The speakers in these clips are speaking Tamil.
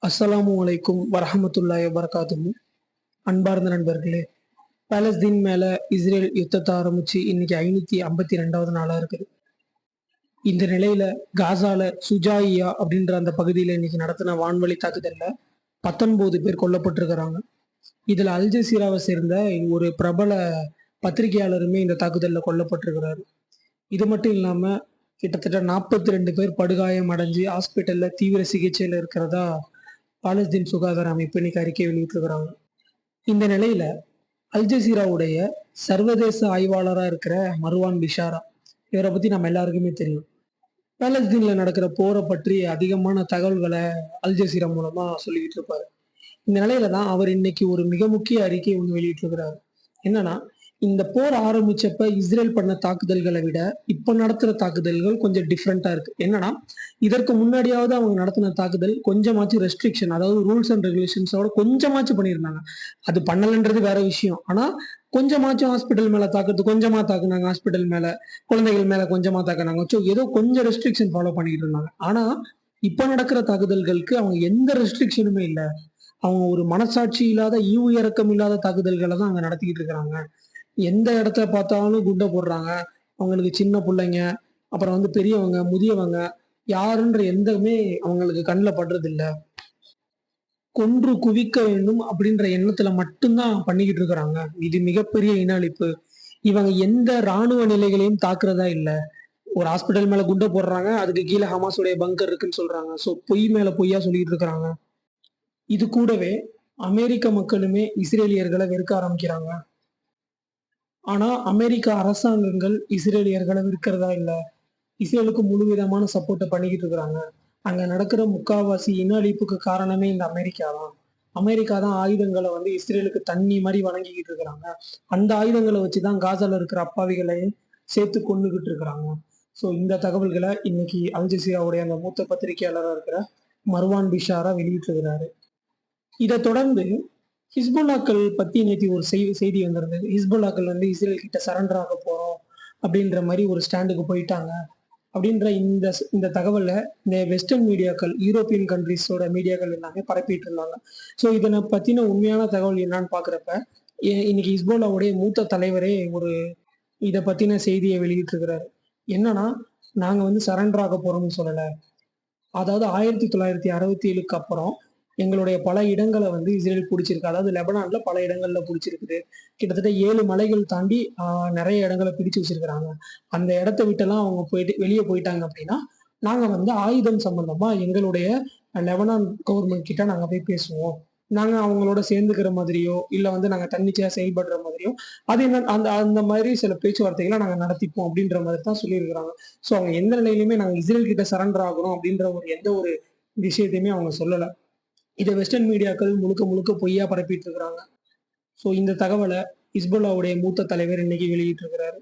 அஸ்ஸலாமு அலைக்கும் வரஹமத்துல்லாஹி வபரகாத்துஹு. அன்பார்ந்த நண்பர்களே, பாலஸ்தீன் மேல இஸ்ரேல் யுத்தத்தை ஆரம்பிச்சு இன்னைக்கு 552வது நாளா இருக்குது. இந்த நிலையில காசால சுஜாயியா அப்படின்ற அந்த பகுதியில இன்னைக்கு நடத்தின வான்வழி தாக்குதல்ல 19 பேர் கொல்லப்பட்டிருக்கிறாங்க. இதுல அல் ஜசீராவை சேர்ந்த ஒரு பிரபல பத்திரிகையாளருமே இந்த தாக்குதல்ல கொல்லப்பட்டிருக்கிறாரு. இது மட்டும் இல்லாம கிட்டத்தட்ட 42 பேர் படுகாயம் அடைஞ்சு ஹாஸ்பிட்டல்ல தீவிர சிகிச்சையில இருக்கிறதா பாலஸ்தீன் சுகாதார அமைப்பு இன்னைக்கு அறிக்கை வெளியிட்டிருக்கிறாங்க. இந்த நிலையில அல் ஜசீராவுடைய சர்வதேச ஆய்வாளரா இருக்கிற மர்வான் பிஷாரா, இவரை பத்தி நம்ம எல்லாருக்குமே தெரியும். பாலஸ்தீன்ல நடக்கிற போரை பற்றி அதிகமான தகவல்களை அல் ஜசீரா மூலமா சொல்லிக்கிட்டு இருப்பாரு. இந்த நிலையில தான் அவர் இன்னைக்கு ஒரு மிக முக்கிய அறிக்கை ஒன்று வெளியிட்டிருக்கிறாரு. என்னன்னா, இந்த போர் ஆரம்பிச்சப்ப இஸ்ரேல் பண்ண தாக்குதல்களை விட இப்ப நடத்துற தாக்குதல்கள் கொஞ்சம் டிஃப்ரெண்டா இருக்கு. என்னன்னா, இதற்கு முன்னாடியாவது அவங்க நடத்தின தாக்குதல் கொஞ்சமாச்சும் ரெஸ்ட்ரிக்ஷன், அதாவது ரூல்ஸ் அண்ட் ரெகுலேஷன்ஸோட கொஞ்சமாச்சும் பண்ணியிருந்தாங்க. அது பண்ணலன்றது வேற விஷயம். ஆனா கொஞ்சமாச்சும் ஹாஸ்பிட்டல் மேல தாக்குறது, கொஞ்சமா தாக்குனாங்க ஹாஸ்பிட்டல் மேல, குழந்தைகள் மேல கொஞ்சமா தாக்குனாங்க. ஸோ ஏதோ கொஞ்சம் ரெஸ்ட்ரிக்ஷன் ஃபாலோ பண்ணிட்டு இருந்தாங்க. ஆனா இப்ப நடக்கிற தாக்குதல்களுக்கு அவங்க எந்த ரெஸ்ட்ரிக்ஷனுமே இல்ல. அவங்க ஒரு மனசாட்சி இல்லாத, ஈவு இரக்கம் இல்லாத தாக்குதல்களை தான் அங்க நடத்திக்கிட்டு இருக்கிறாங்க. எந்த இடத்த பார்த்தாலும் குண்ட போடுறாங்க. அவங்களுக்கு சின்ன புள்ளைங்க, அப்புறம் பெரியவங்க, முதியவங்க, யாருன்ற எந்தமே அவங்களுக்கு கண்ல படுறதில்ல. கொன்று குவிக்க வேண்டும் அப்படின்ற எண்ணத்துல மட்டும்தான் பண்ணிக்கிட்டு இருக்கிறாங்க. இது மிகப்பெரிய இன அழிப்பு. இவங்க எந்த ராணுவ நிலைகளையும் தாக்குறதா இல்ல. ஒரு ஹாஸ்பிட்டல் மேல குண்ட போடுறாங்க. அதுக்கு கீழ ஹமாஸுடைய பங்கர் இருக்குன்னு சொல்றாங்க. சோ பொய் மேல பொய்யா சொல்லிட்டு இருக்கிறாங்க. இது கூடவே அமெரிக்க மக்களுமே இஸ்ரேலியர்களை வெறுக்க ஆரம்பிக்கிறாங்க. ஆனா அமெரிக்க அரசாங்கங்கள் இஸ்ரேலியர்களை வெறுக்கிறதா இல்ல. இஸ்ரேலுக்கு முழு விதமான சப்போர்ட்ட பண்ணிக்கிட்டு இருக்கிறாங்க. அங்க நடக்கிற முக்காவாசி இன அழிப்புக்கு காரணமே இந்த அமெரிக்கா தான். அமெரிக்கா தான் ஆயுதங்கள இஸ்ரேலுக்கு தண்ணி மாரி வழங்கிக்கிட்டு இருக்கிறாங்க. அந்த ஆயுதங்கள வச்சுதான் காசால இருக்கிற அப்பாவிகளையும் சேர்த்து கொன்னுகிட்டு இருக்கிறாங்க. ஸோ இந்த தகவல்கள இன்னைக்கு அல் ஜசீராவுடைய அந்த மூத்த பத்திரிகையாளரா இருக்கிற மர்வான் பிஷாரா வெளியிட்டிருக்கிறாரு. இத தொடர்ந்து ஹிஸ்புல்லாக்கள் பத்தி நேத்து ஒரு செய்தி வந்திருந்தது. ஹிஸ்புல்லாக்கள் இஸ்ரேல் கிட்ட சரண்டர் ஆக போறோம் அப்படின்ற மாரி ஒரு ஸ்டாண்டுக்கு போயிட்டாங்க. அப்படின்ற இந்த தகவல இந்த வெஸ்டர்ன் மீடியாக்கள், யூரோப்பியன் கண்ட்ரீஸோட மீடியாக்கள் எல்லாமே பரப்பிட்டு இருந்தாங்க. ஸோ இதனை பத்தின உண்மையான தகவல் என்னன்னு பார்க்குறப்ப, இன்னைக்கு ஹிஸ்புல்லாவுடைய மூத்த தலைவரே ஒரு இத பத்தின செய்திய வெளியிட்டிருக்கிறாரு. என்னன்னா, நாங்க சரண்டர் ஆக போறோம்னு சொல்லல. அதாவது 1967க்கு அப்புறம் எங்களுடைய பல இடங்கள இஸ்ரேல் புடிச்சிருக்கு. அதாவது லெபனான்ல பல இடங்கள்ல புடிச்சிருக்குது. கிட்டத்தட்ட 7 மலைகள் தாண்டி நெறைய இடங்கள பிடிச்சு வச்சிருக்கிறாங்க. அந்த இடத்த விட்டெல்லாம் அவங்க போயிட்டு வெளிய போயிட்டாங்க அப்படின்னா, நாங்க ஆயுதம் சம்பந்தமா எங்களுடைய லெபனான் கவர்ன்மெண்ட் கிட்ட நாங்க போய் பேசுவோம். நாங்க அவங்களோட சேர்ந்துக்கிற மாதிரியோ, இல்ல நாங்க தன்னிச்சையா செயல்படுற மாதிரியோ, அது என்ன அந்த அந்த மாதிரி சில பேச்சுவார்த்தைகள நாங்க நடத்திப்போம் அப்படின்ற மாதிரி தான் சொல்லியிருக்கிறாங்க. ஸோ அவங்க எந்த நிலையிலுமே நாங்க இஸ்ரேல் கிட்ட சரண்டர் ஆகுறோம் அப்படின்ற எந்த ஒரு விஷயத்தையுமே அவங்க சொல்லல. இத வெஸ்டர்ன் மீடியாக்கள் முழுக்க முழுக்க பொய்யா பரப்பிட்டு இருக்கிறாங்க. ஸோ இந்த தகவல ஹிஸ்புல்லாவுடைய மூத்த தலைவர் இன்னைக்கு வெளியிட்டிருக்கிறாரு.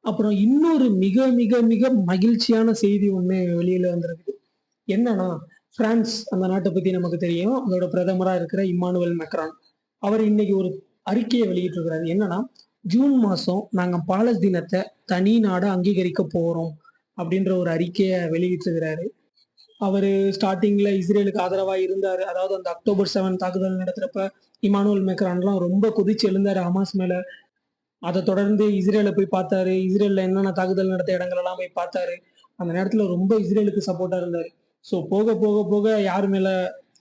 அப்புறம் இன்னொரு மிக மிக மிக மகிழ்ச்சியான செய்தி ஒண்ணு வெளியில வந்திருக்கு. என்னன்னா, பிரான்ஸ் அந்த நாட்ட பத்தி நமக்கு தெரியும். அதோட பிரதமரா இருக்கிற இம்மானுவேல் மேக்ரான். அவர் இன்னைக்கு ஒரு அறிக்கைய வெளியிட்டிருக்கிறாரு. என்னன்னா, ஜூன் மாசம் நாங்க பாலஸ்தீனத்த தனி நாடா அங்கீகரிக்க போறோம் அப்படின்ற ஒரு அறிக்கைய வெளியிட்டிருக்கிறாரு. அவரு ஸ்டார்ட்டிங்ல இஸ்ரேலுக்கு ஆதரவா இருந்தாரு. அதாவது அந்த அக்டோபர் 7 தாக்குதல் நடத்துறப்ப இம்மானுவேல் மேக்ரான்லாம் ரொம்ப கொதிச்சு எழுந்தாரு ஹமாஸ் மேல. அத தொடர்ந்து இஸ்ரேல போய் பார்த்தாரு. இஸ்ரேல்ல என்னென்ன தாக்குதல் நடத்த இடங்கள் எல்லாம் போய் பார்த்தாரு. அந்த நேரத்துல ரொம்ப இஸ்ரேலுக்கு சப்போர்ட்டா இருந்தாரு. ஸோ போக போக போக யார் மேல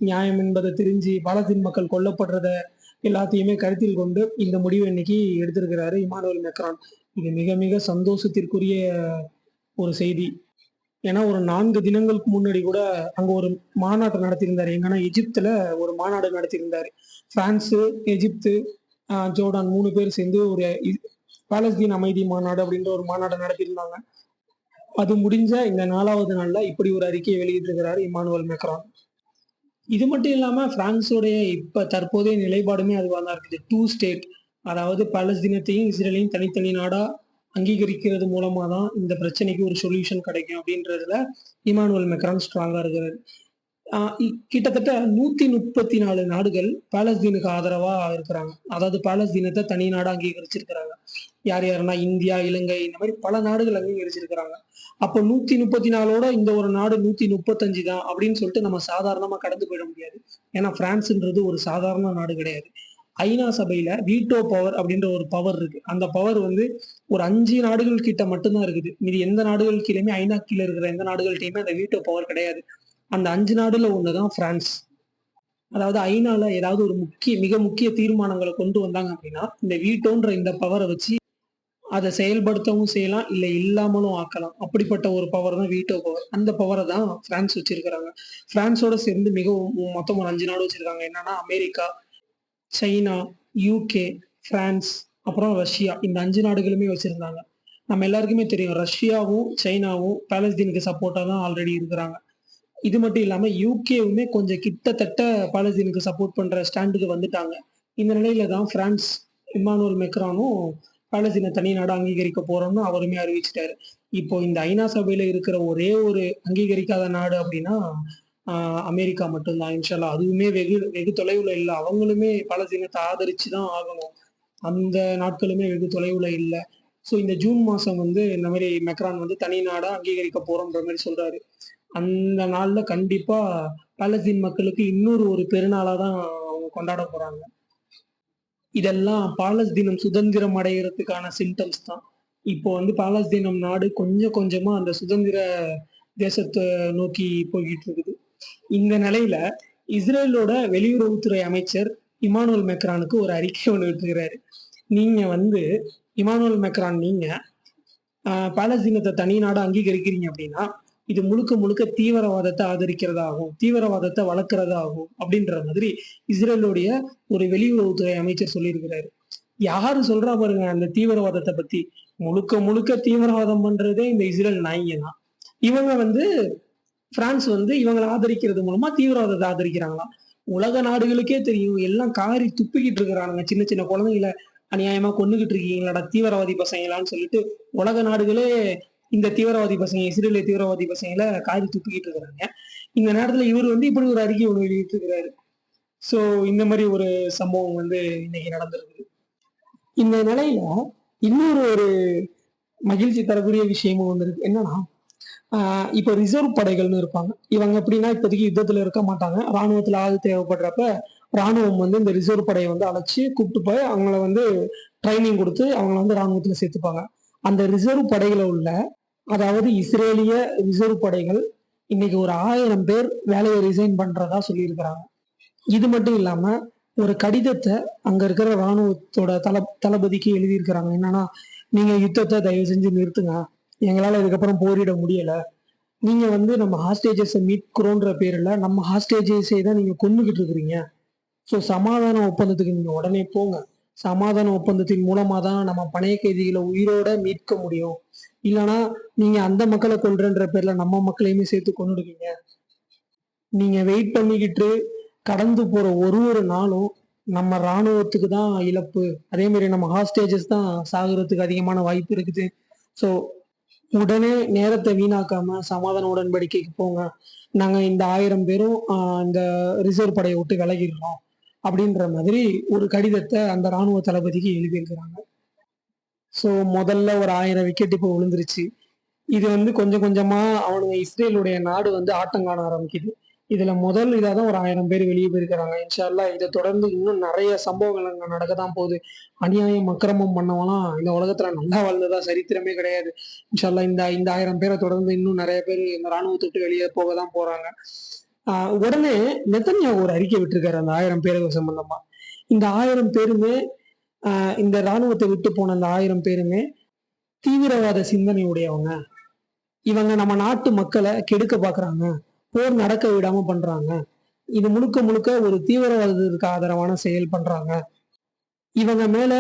நியாயம் என்பத தெரிஞ்சு பாலஸ்தீன் மக்கள் கொல்லப்படுறத எல்லாத்தையுமே கருத்தில் கொண்டு இந்த முடிவை இன்னைக்கு எடுத்திருக்கிறாரு இம்மானுவேல் மேக்ரான். இது மிக மிக சந்தோஷத்திற்குரிய ஒரு செய்தி. ஏன்னா ஒரு 4 தினங்களுக்கு முன்னாடி கூட அங்க ஒரு மாநாட்டை நடத்தியிருந்தாரு. எங்கன்னா எகிப்துல ஒரு மாநாடு நடத்தியிருந்தாரு. பிரான்ஸு, எகிப்து, ஜோர்டான் 3 பேர் சேர்ந்து ஒரு பாலஸ்தீன் அமைதி மாநாடு அப்படின்ற ஒரு மாநாட்டை நடத்தியிருந்தாங்க. அது முடிஞ்ச இந்த 4வது நாள்ல இப்படி ஒரு அறிக்கையை வெளியிட்டிருக்கிறாரு இம்மானுவேல் மேக்ரான். இது மட்டும் இல்லாம பிரான்ஸோடைய இப்ப தற்போதைய நிலைப்பாடுமே அதுவா தான் இருக்குது. 2 ஸ்டேட், அதாவது பாலஸ்தீனத்தையும் இஸ்ரேலையும் தனித்தனி நாடா அங்கீகரிக்கிறது மூலமா தான் இந்த பிரச்சனைக்கு ஒரு சொல்யூஷன் கிடைக்கும் அப்படின்றதுல இம்மானுவேல் மேக்ரான் ஸ்ட்ராங்கா இருக்கிறாரு. கிட்டத்தட்ட 134 நாடுகள் பாலஸ்தீனுக்கு ஆதரவா இருக்கிறாங்க. அதாவது பாலஸ்தீனத்தை தனி நாடா அங்கீகரிச்சிருக்கிறாங்க. யார் யாருன்னா இந்தியா, இலங்கை இந்த மாதிரி பல நாடுகள் அங்கீகரிச்சிருக்கிறாங்க. அப்போ 134ஓட இந்த ஒரு நாடு 135 தான் அப்படின்னு சொல்லிட்டு நம்ம சாதாரணமா கடந்து போயிட முடியாது. ஏன்னா பிரான்ஸ்ன்றது ஒரு சாதாரண நாடு கிடையாது. ஐநா சபையில வீட்டோ பவர் அப்படின்ற ஒரு பவர் இருக்கு. அந்த பவர் வந்து ஒரு 5 நாடுகள் கிட்ட மட்டும் தான் இருக்குது. மீதி எந்த நாடுகள் கீழயுமே ஐநா கீழ இருக்கிற எந்த நாடுகள்ட்டயுமே அந்த வீட்டோ பவர் கிடையாது. அந்த 5 நாடுல ஒண்ணு தான் பிரான்ஸ். அதாவது ஐநால ஏதாவது ஒரு மிக முக்கிய தீர்மானங்கள கொண்டு வந்தாங்க அப்படின்னா, இந்த வீட்டோன்ற இந்த பவர வச்சு அத செயல்படுத்தவும் செய்யலாம், இல்ல இல்லாமலும் ஆக்கலாம். அப்படிப்பட்ட ஒரு பவர் தான் வீட்டோ பவர். அந்த பவர தான் பிரான்ஸ் வச்சிருக்கிறாங்க. பிரான்ஸோட சேர்ந்து மிகவும் மொத்தம் ஒரு 5 நாடு வச்சிருக்காங்க. என்னன்னா அமெரிக்கா, சைனா, யுகே, பிரான்ஸ், அப்புறம் ரஷ்யா. இந்த 5 நாடுகளுமே வச்சிருந்தாங்க. நம்ம எல்லாருக்குமே தெரியும். ரஷ்யாவும், சைனாவும் பாலஸ்தீனுக்கு சப்போர்ட்டா தான் ஆல்ரெடி இருக்கிறாங்க. இது மட்டும் இல்லாம யுகேவுமே கொஞ்சம் கிட்டத்தட்ட பாலஸ்தீனுக்கு சப்போர்ட் பண்ற ஸ்டாண்டுக்கு வந்துட்டாங்க. இந்த நிலையில தான் பிரான்ஸ் இம்மானுவேல் மெக்ரானும் பாலஸ்தீன தனி நாடா அங்கீகரிக்க போறோம்னு அவருமே அறிவிச்சுட்டாரு. இப்போ இந்த ஐநா சபையில இருக்கிற ஒரே ஒரு அங்கீகரிக்காத நாடு அப்படின்னா, அமெரிக்கா மட்டும் தான். இன்ஷா அல்லாஹ். அதுவுமே வெகு வெகு தொலைவுல இல்ல. அவங்களுமே பாலஸ்தீனத்த ஆதரிச்சு தான் ஆகணும். அந்த நாட்களுமே வெகு தொலைவுல இல்ல. ஸோ இந்த ஜூன் மாசம் வந்து இந்த மாரி மெக்ரான் வந்து தனி நாடா அங்கீகரிக்க போறோம்ன்ற மாரி சொல்றாரு. அந்த நாள்ல கண்டிப்பா பாலஸ்தீன் மக்களுக்கு இன்னொரு ஒரு பெருநாளா தான் அவங்க கொண்டாட போறாங்க. இதெல்லாம் பாலஸ்தீனம் சுதந்திரம் அடையறதுக்கான சிம்ப்டம்ஸ் தான். இப்போ வந்து பாலஸ்தீனம் நாடு கொஞ்சம் கொஞ்சமா அந்த சுதந்திர தேசத்த நோக்கி போய்க்கிட்டு இருக்குது. இந்த நிலையில இஸ்ரேலோட வெளியுறவுத்துறை அமைச்சர் இமானுவேல் மெக்ரானுக்கு ஒரு அறிக்கை ஒண்ணு விட்டுருக்கிறாரு. நீங்க வந்து இமானுவேல் மெக்ரான் நீங்க பாலஸ்தீனத்த தனி நாடா அங்கீகரிக்கிறீங்க அப்படின்னா, இது முழுக்க முழுக்க தீவிரவாதத்த ஆதரிக்கிறதாகும். தீவிரவாதத்த வளர்க்கிறதாகும். அப்படின்ற மாதிரி இஸ்ரேலுடைய ஒரு வெளியுறவுத்துறை அமைச்சர் சொல்லியிருக்கிறாரு. யாரு சொல்றா பாருங்க அந்த தீவிரவாதத்த பத்தி. முழுக்க முழுக்க தீவிரவாதம் பண்றதே இந்த இஸ்ரேல் நாய்ங்க தான். இவங்க வந்து பிரான்ஸ் வந்து இவங்கள ஆதரிக்கிறது மூலமா தீவிரவாதத்த ஆதரிக்கிறாங்களாம். உலக நாடுகளுக்கே தெரியும். எல்லாம் காரி துப்பிக்கிட்டு இருக்கிறானுங்க. சின்ன சின்ன குழந்தைங்கள அநியாயமா கொன்னுகிட்டு இருக்கீங்களாடா தீவிரவாதி பசங்களான்னு சொல்லிட்டு உலக நாடுகளே இந்த தீவிரவாதி பசங்க, இஸ்ரேலிய தீவிரவாதி பசங்கள காரி துப்பிக்கிட்டு இருக்கிறாங்க. இந்த நேரத்துல இவரு வந்து இப்படி ஒரு அறிக்கை ஒண்ணு வெளியிட்டிருக்கிறாரு. ஸோ இந்த மாரி ஒரு சம்பவம் வந்து இன்னைக்கு நடந்திருக்கு. இந்த நிலையில இன்னொரு ஒரு மகிழ்ச்சி தரக்கூடிய விஷயமும் ஒண்ணு இருக்கு. என்னன்னா, இப்போ ரிசர்வ் படைகள்னு இருப்பாங்க. இவங்க எப்படின்னா இப்போதைக்கு யுத்தத்துல இருக்க மாட்டாங்க. ராணுவத்துல ஆள் தேவைப்படுறப்ப, ராணுவம் வந்து இந்த ரிசர்வ் படைய வந்து அழைச்சு கூப்பிட்டு போய் அவங்கள வந்து ட்ரைனிங் குடுத்து அவங்கள வந்து ராணுவத்துல சேர்த்துப்பாங்க. அந்த ரிசர்வ் படையில உள்ள அதாவது இஸ்ரேலிய ரிசர்வ் படைகள் இன்னைக்கு ஒரு 1000 பேர் வேலையை ரிசைன் பண்றதா சொல்லியிருக்கிறாங்க. இது மட்டும் இல்லாம ஒரு கடிதத்த அங்க இருக்கிற ராணுவத்தோட தளபதிக்கு எழுதியிருக்கிறாங்க. என்னன்னா, "நீங்க யுத்தத்த தயவு செஞ்சு நிறுத்துங்க. எங்களால இதுக்கப்புறம் போரிட முடியல. நீங்க வந்து நம்ம ஹாஸ்டேஜஸ மீட்கிறோன்ற பேர்ல நம்ம ஹாஸ்டேஜஸே தான் நீங்க கொன்னுகிட்டு இருக்கிறீங்க. ஸோ சமாதான ஒப்பந்தத்துக்கு நீங்க உடனே போங்க. சமாதான ஒப்பந்தத்தின் மூலமா தான் நம்ம பணைய கைதிகள உயிரோட மீட்க முடியும். இல்லன்னா, நீங்க அந்த மக்கள கொல்றேன்ற பேர்ல நம்ம மக்களையுமே சேர்த்து கொன்னுடுவீங்க. நீங்க வெயிட் பண்ணிக்கிட்டு கடந்து போற ஒரு ஒரு நாளும் நம்ம ராணுவத்துக்கு தான் இழப்பு. அதே மாரி நம்ம ஹாஸ்டேஜஸ் தான் சாகுறதுக்கு அதிகமான வாய்ப்பு இருக்குது. ஸோ உடனே நேரத்த வீணாக்காம சமாதான உடன்படிக்கைக்கு போங்க. நாங்க இந்த 1000 பேரும் இந்த ரிசர்வ் படைய விட்டு விலகிடுறோம்." அப்படின்ற மாதிரி ஒரு கடிதத்த அந்த ராணுவ தளபதிக்கு எழுதியிருக்கிறாங்க. ஸோ முதல்ல ஒரு 1000 விக்கெட் இப்போ விழுந்துருச்சு. இது வந்து கொஞ்சம் கொஞ்சமா அவனுங்க இஸ்ரேலுடைய நாடு வந்து ஆட்டம் காண ஆரம்பிக்குது. இதுல முதல் இதா தான் ஒரு 1000 பேர் வெளிய போயிருக்கிறாங்க. இன்ஷா அல்லாஹ் இத தொடர்ந்து இன்னும் நெறைய சம்பவங்கள் அங்க நடக்க தான் போகுது. அநியாயம், அக்கிரமம் பண்ணவன்லாம் இந்த உலகத்துல நல்லா வாழ்ந்ததா சரித்திரமே கிடையாது. இன்ஷா அல்லாஹ் இந்த இந்த 1000 பேர தொடர்ந்து இன்னும் நெறைய பேரு இந்த ராணுவத்த விட்டு வெளிய போக தான் போறாங்க. உடனே நெதன்யாகு ஒரு அறிக்கை விட்டிருக்காரு அந்த 1000 பேருக்கு சம்பந்தமா. இந்த 1000 பேருமே இந்த ராணுவத்த விட்டு போன அந்த 1000 பேருமே தீவிரவாத சிந்தனை உடையவங்க. இவங்க நம்ம நாட்டு மக்கள கெடுக்க பார்க்குறாங்க. போர் நடக்க விடாம பண்றாங்க. இது முழுக்க முழுக்க ஒரு தீவிரவாதத்திற்கு ஆதரவான செயல் பண்றாங்க. இவங்க மேல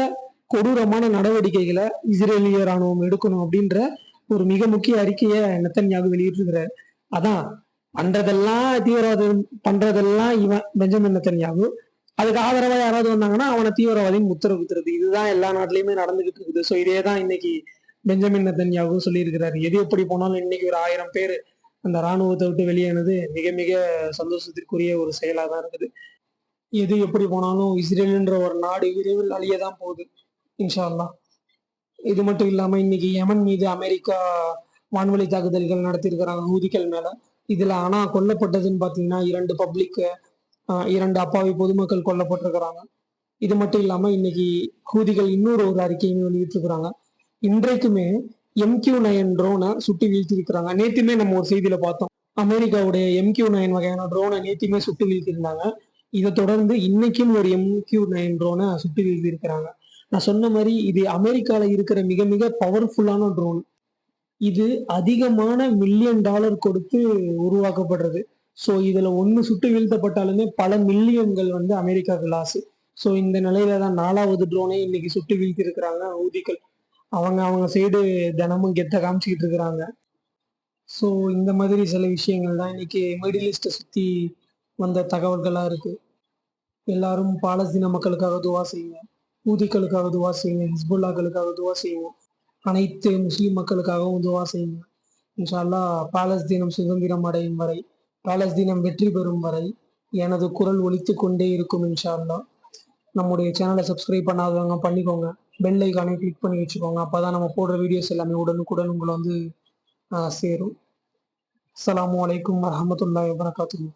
கொடூரமான நடவடிக்கைகள இஸ்ரேலிய ராணுவம் எடுக்கணும் அப்படின்ற ஒரு மிக முக்கிய அறிக்கைய நெதன்யாகு வெளியிட்டிருக்கிறாரு. அதான் பண்றதெல்லாம் தீவிரவாதம் பண்றதெல்லாம் இவன் பெஞ்சமின் நெதன்யாகு. அதுக்கு ஆதரவா யாராவது வந்தாங்கன்னா அவன தீவிரவாதின்னு முத்திர குத்துறது. இதுதான் எல்லா நாட்டிலயுமே நடந்துகிட்டு இருக்குது. ஸோ இதே தான் இன்னைக்கு பெஞ்சமின் நெதன்யாகு சொல்லியிருக்கிறாரு. எது எப்படி போனாலும் இன்னைக்கு ஒரு 1000 பேரு அந்த ராணுவத்தை விட்டு வெளியேனது மிக மிக சந்தோஷத்திற்குரிய ஒரு செயலா தான் இருக்குது. எது எப்படி போனாலும் இஸ்ரேல்ன்ற ஒரு நாடு விரைவில் அழிய தான் போகுது. இன்ஷா அல்லாஹ். இது மட்டும் இல்லாம இன்னைக்கு யமன் மீது அமெரிக்கா வான்வழி தாக்குதல்கள் நடத்தியிருக்கிறாங்க ஹூதிகள் மேல. இதுல ஆனா கொல்லப்பட்டதுன்னு பாத்தீங்கன்னா 2 பப்ளிக் 2 அப்பாவி பொதுமக்கள் கொல்லப்பட்டிருக்கிறாங்க. இது மட்டும் இல்லாம இன்னைக்கு ஹூதிகள் இன்னொரு ஒரு அறிக்கையும் வெளியிட்டிருக்கிறாங்க. இன்றைக்குமே MQ-9 ட்ரோனை சுட்டு வீழ்த்தியிருக்கிறாங்க. நேத்துமே நம்ம ஒரு செய்தியில பார்த்தோம். அமெரிக்காவுடைய MQ-9 வகையான ட்ரோனை நேத்துமே சுட்டு வீழ்த்தியிருந்தாங்க. இதை தொடர்ந்து இன்னைக்கும் ஒரு MQ-9 ட்ரோனை சுட்டு வீழ்த்தியிருக்கிறாங்க. நான் சொன்ன மாதிரி இது அமெரிக்கால இருக்கிற மிக மிக பவர்ஃபுல்லான ட்ரோன். இது அதிகமான மில்லியன் டாலர் கொடுத்து உருவாக்கப்படுறது. ஸோ இதுல ஒண்ணு சுட்டு வீழ்த்தப்பட்டாலுமே பல மில்லியன்கள் வந்து அமெரிக்காவுக்கு லாஸ். ஸோ இந்த நிலையில தான் 4வது ட்ரோனை இன்னைக்கு சுட்டு வீழ்த்தி இருக்கிறாங்க ஊதிகள். அவங்க சைடு தினமும் கெத்த காமிச்சுக்கிட்டு இருக்கிறாங்க. ஸோ இந்த மாதிரி சில விஷயங்கள் தான் இன்னைக்கு மிடில் ஈஸ்ட்டை சுத்தி வந்த தகவல்களா இருக்கு. எல்லாரும் பாலஸ்தீன மக்களுக்காக துவா செய்யுங்க, ஊதிகளுக்காக துவா செய்யுங்க, ஹிஸ்புல்லாக்களுக்காக துவா செய்யுங்க, அனைத்து முஸ்லிம் மக்களுக்காகவும் துவா செய்யுங்க. இன்ஷா அல்லாஹ் பாலஸ்தீனம் சுதந்திரம் அடையும் வரை, பாலஸ்தீனம் வெற்றி பெறும் வரை எனது குரல் ஒலித்து கொண்டே இருக்கும் இன்ஷா அல்லாஹ். நம்முடைய சேனலை சப்ஸ்கிரைப் பண்ணாதவங்க பண்ணிக்கோங்க, பெல் ஐக்கானை கிளிக் பண்ணி வச்சுக்கோங்க. அப்பதான் நம்ம போடுற வீடியோஸ் எல்லாமே உடனுக்குடன் உங்களை வந்து சேரும். அஸ்ஸலாமு அலைக்கும் வரஹ்மத்துல்லாஹி வபரகாத்துஹு.